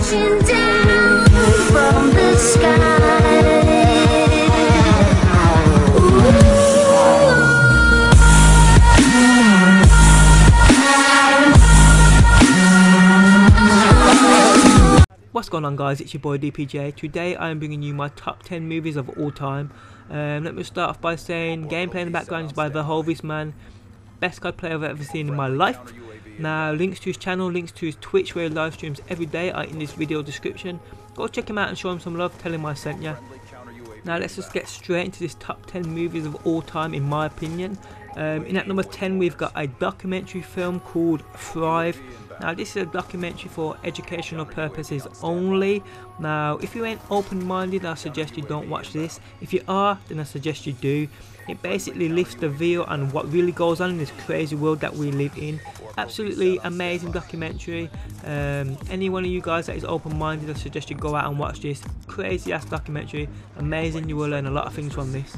crashing down from the sky. What's going on, guys? It's your boy DPJ. Today I am bringing you my top 10 movies of all time. Let me start off by saying gameplay in the background is by the Hovis Man, best cosplayer I've ever seen in my life. Now links to his channel, links to his Twitch where he live streams every day are in this video description. Go check him out and show him some love, tell him I sent ya. Now let's just get straight into this top 10 movies of all time in my opinion. In at number 10 we've got a documentary film called Thrive. Now this is a documentary for educational purposes only. Now if you ain't open-minded, I suggest you don't watch this. If you are, then I suggest you do. It basically lifts the veil on what really goes on in this crazy world that we live in. Absolutely amazing documentary. Any one of you guys that is open-minded, I suggest you go out and watch this crazy ass documentary. Amazing, you will learn a lot of things from this.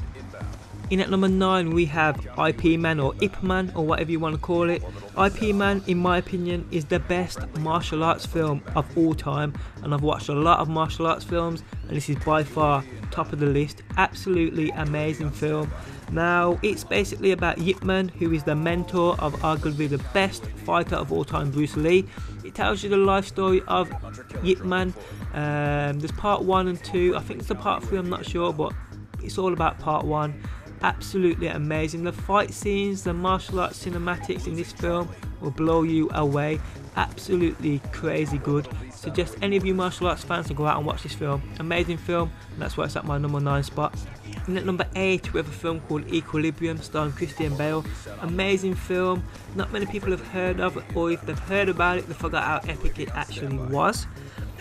In at number 9 we have IP Man or Ip Man or whatever you want to call it. IP Man, in my opinion, is the best martial arts film of all time, and I've watched a lot of martial arts films and this is by far top of the list. Absolutely amazing film. Now it's basically about Ip Man, who is the mentor of arguably the best fighter of all time, Bruce Lee. It tells you the life story of Ip Man. There's part 1 and 2, I think it's the part 3, I'm not sure, but it's all about part 1. Absolutely amazing. The fight scenes, the martial arts cinematics in this film will blow you away. Absolutely crazy good. Suggest any of you martial arts fans to go out and watch this film. Amazing film, and that's why it's at my number 9 spot. And at number 8 we have a film called Equilibrium starring Christian Bale. Amazing film, not many people have heard of it, or if they've heard about it they forgot how epic it actually was.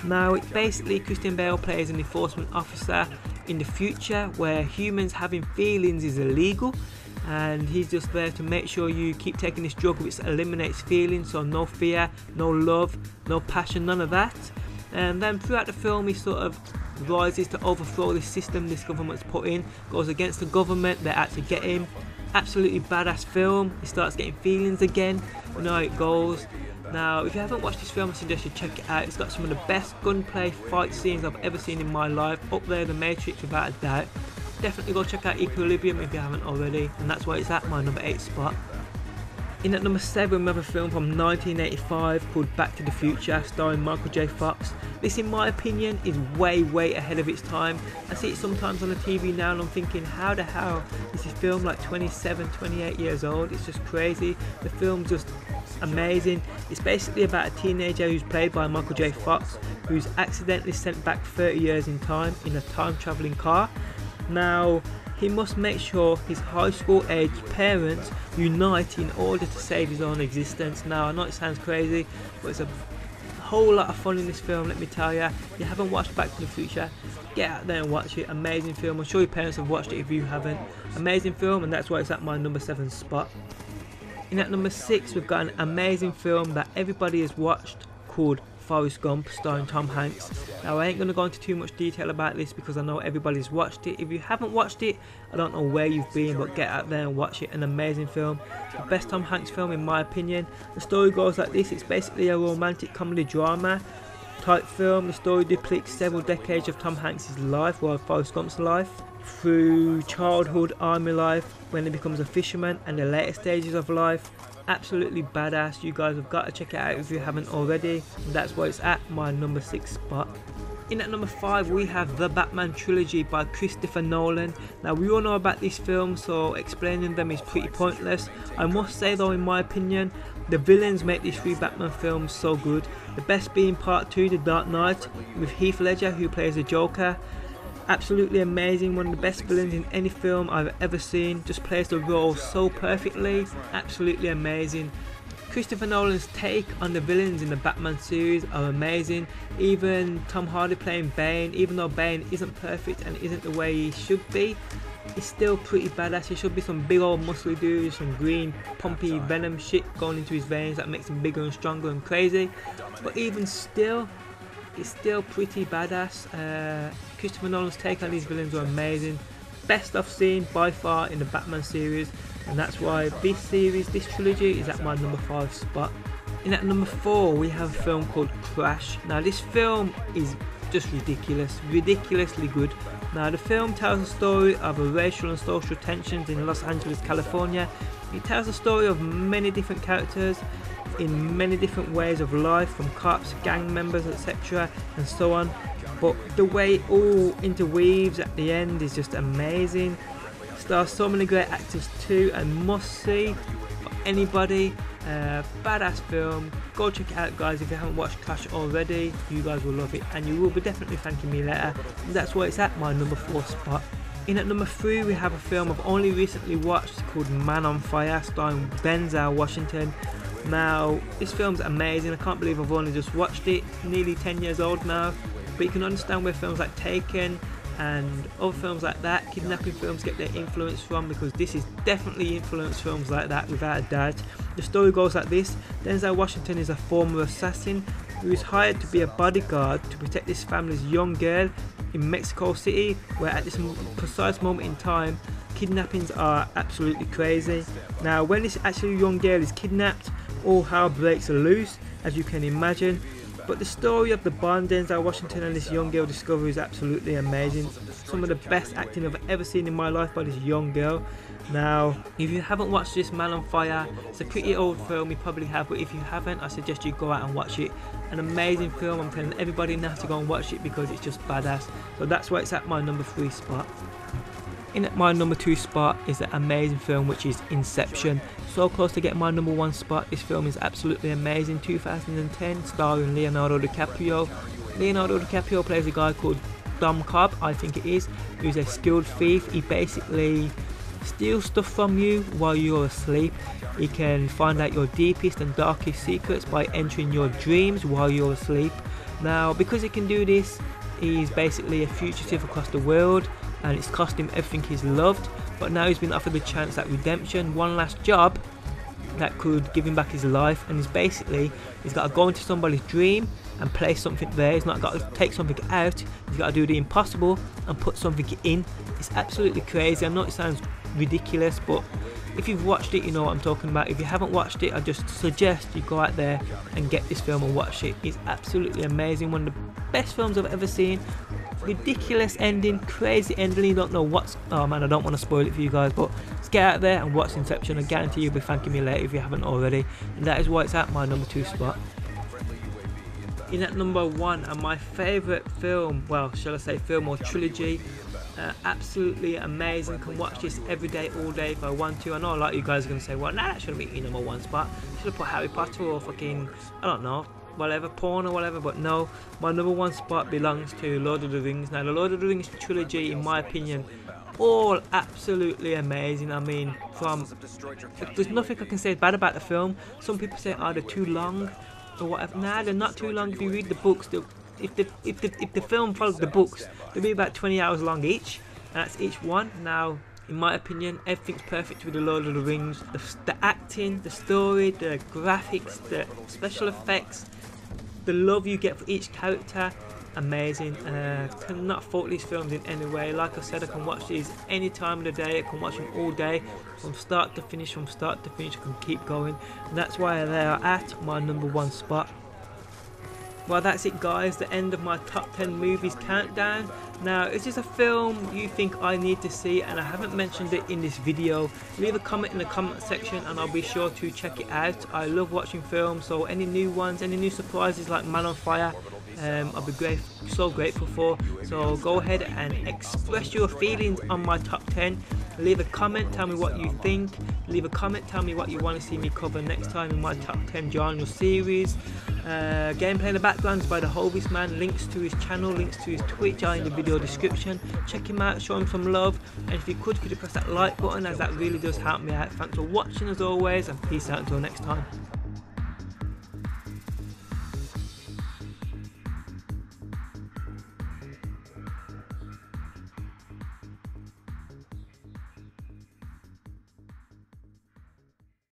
Now it's basically Christian Bale plays an enforcement officer in the future where humans having feelings is illegal, and he's just there to make sure you keep taking this drug which eliminates feelings, so no fear, no love, no passion, none of that. And then throughout the film he sort of rises to overthrow this system this government's put in, goes against the government, they're out to get him. Absolutely badass film. He starts getting feelings again, you know how it goes. Now if you haven't watched this film I suggest you check it out. It's got some of the best gunplay fight scenes I've ever seen in my life, up there The Matrix without a doubt. Definitely go check out Equilibrium if you haven't already, and that's why it's at my number 8 spot. In at number 7 we have a film from 1985 called Back to the Future starring Michael J. Fox. This in my opinion is way ahead of its time. I see it sometimes on the TV now and I'm thinking, how the hell is this film like 27, 28 years old? It's just crazy. The film's just amazing. It's basically about a teenager who's played by Michael J. Fox, who's accidentally sent back 30 years in time in a time travelling car. Now he must make sure his high school aged parents unite in order to save his own existence. Now I know it sounds crazy, but it's a whole lot of fun in this film, let me tell you. If you haven't watched Back to the Future, get out there and watch it. Amazing film. I'm sure your parents have watched it if you haven't. Amazing film, and that's why it's at my number 7 spot. In at number 6 we've got an amazing film that everybody has watched called Forrest Gump starring Tom Hanks. Now I ain't going to go into too much detail about this because I know everybody's watched it. If you haven't watched it, I don't know where you've been, but get out there and watch it. An amazing film. The best Tom Hanks film in my opinion. The story goes like this. It's basically a romantic comedy drama type film. The story depicts several decades of Tom Hanks' life, while Forrest Gump's life, through childhood, army life, when he becomes a fisherman, and the later stages of life. Absolutely badass. You guys have got to check it out if you haven't already. That's why it's at my number 6 spot. In at number 5 we have The Batman Trilogy by Christopher Nolan. Now we all know about this film, so explaining them is pretty pointless. I must say though, in my opinion, the villains make these 3 Batman films so good. The best being part 2, The Dark Knight, with Heath Ledger who plays the Joker. Absolutely amazing, one of the best villains in any film I've ever seen, just plays the role so perfectly. Absolutely amazing. Christopher Nolan's take on the villains in the Batman series are amazing. Even Tom Hardy playing Bane, even though Bane isn't perfect and isn't the way he should be, he's still pretty badass. He should be some big old muscly dude, some green pumpy venom shit going into his veins that makes him bigger and stronger and crazy, but even still it's still pretty badass. Christopher Nolan's take on these villains are amazing. Best I've seen by far in the Batman series, and that's why this series, this trilogy, is at my number 5 spot. In at number 4 we have a film called Crash. Now this film is just ridiculously good. Now the film tells the story of a racial and social tensions in Los Angeles, California. It tells the story of many different characters in many different ways of life, from cops, gang members, etc. and so on. But the way it all interweaves at the end is just amazing. Stars so many great actors too, and must see for anybody. Badass film. Go check it out, guys. If you haven't watched Crash already, you guys will love it, and you will be definitely thanking me later. And that's why it's at my number 4 spot. In at number 3 we have a film I've only recently watched called Man on Fire, starring Denzel Washington. Now this film's amazing. I can't believe I've only just watched it. It's nearly 10 years old now, but you can understand where films like Taken and other films like that, kidnapping films, get their influence from, because this is definitely influenced films like that without a doubt. The story goes like this. Denzel Washington is a former assassin who is hired to be a bodyguard to protect his family's young girl in Mexico City, where at this precise moment in time kidnappings are absolutely crazy. Now when this actual young girl is kidnapped, all hell breaks loose, as you can imagine. But the story of the bond Denzel Washington and this young girl discover is absolutely amazing. Some of the best acting I've ever seen in my life by this young girl. Now, if you haven't watched this Man on Fire, it's a pretty old film, you probably have, but if you haven't, I suggest you go out and watch it. An amazing film. I'm telling everybody now to go and watch it because it's just badass. So that's why it's at my number 3 spot. In at my number 2 spot is an amazing film, which is Inception. So close to getting my number 1 spot. This film is absolutely amazing. 2010, starring Leonardo DiCaprio. Leonardo DiCaprio plays a guy called Dom Cobb, I think it is, who's a skilled thief. He basically steals stuff from you while you're asleep. He can find out your deepest and darkest secrets by entering your dreams while you're asleep. Now, because he can do this, he's basically a fugitive across the world, and it's cost him everything he's loved. But now he's been offered the chance at redemption, one last job that could give him back his life, and he's got to go into somebody's dream and place something there. He's not got to take something out, he's got to do the impossible and put something in. It's absolutely crazy. I know it sounds ridiculous, but if you've watched it, you know what I'm talking about. If you haven't watched it, I just suggest you go out there and get this film and watch it. It's absolutely amazing. One of the best films I've ever seen. Ridiculous ending, crazy ending. You don't know what's... Oh man, I don't want to spoil it for you guys, but just get out there and watch Inception. I guarantee you'll be thanking me later if you haven't already. And that is why it's at my number 2 spot. In at number 1, and my favourite film, well, shall I say film or trilogy, absolutely amazing. Can watch this every day, all day if I want to. I know a lot of you guys are going to say, well, nah, that shouldn't be your number 1 spot. Should have put Harry Potter or fucking, I don't know, whatever, porn or whatever. But no, my number 1 spot belongs to Lord of the Rings. Now the Lord of the Rings trilogy, in my opinion, all absolutely amazing. I mean, there's nothing I can say bad about the film. Some people say, oh, they're too long or whatever. Nah, they're not too long. If you read the books, if the film follows the books, they'll be about 20 hours long each, and that's each one. Now, in my opinion, everything's perfect with the Lord of the Rings. The acting, the story, the graphics, the special effects, the love you get for each character, amazing. Cannot fault these films in any way. Like I said, I can watch these any time of the day. I can watch them all day, from start to finish. I can keep going, and that's why they are at my number 1 spot. Well, that's it guys, the end of my top 10 movies countdown. Now, is this a film you think I need to see and I haven't mentioned it in this video? Leave a comment in the comment section and I'll be sure to check it out. I love watching films, so any new ones, any new surprises like Man on Fire, I'll be so grateful for. So go ahead and express your feelings on my top 10. Leave a comment, tell me what you think. Leave a comment, tell me what you want to see me cover next time in my top 10 genre series. Gameplay in the background is by the Hovis Man. Links to his channel, links to his Twitch are in the video description. Check him out, show him some love, and if you could you press that like button, as that really does help me out. Thanks for watching as always, and peace out until next time.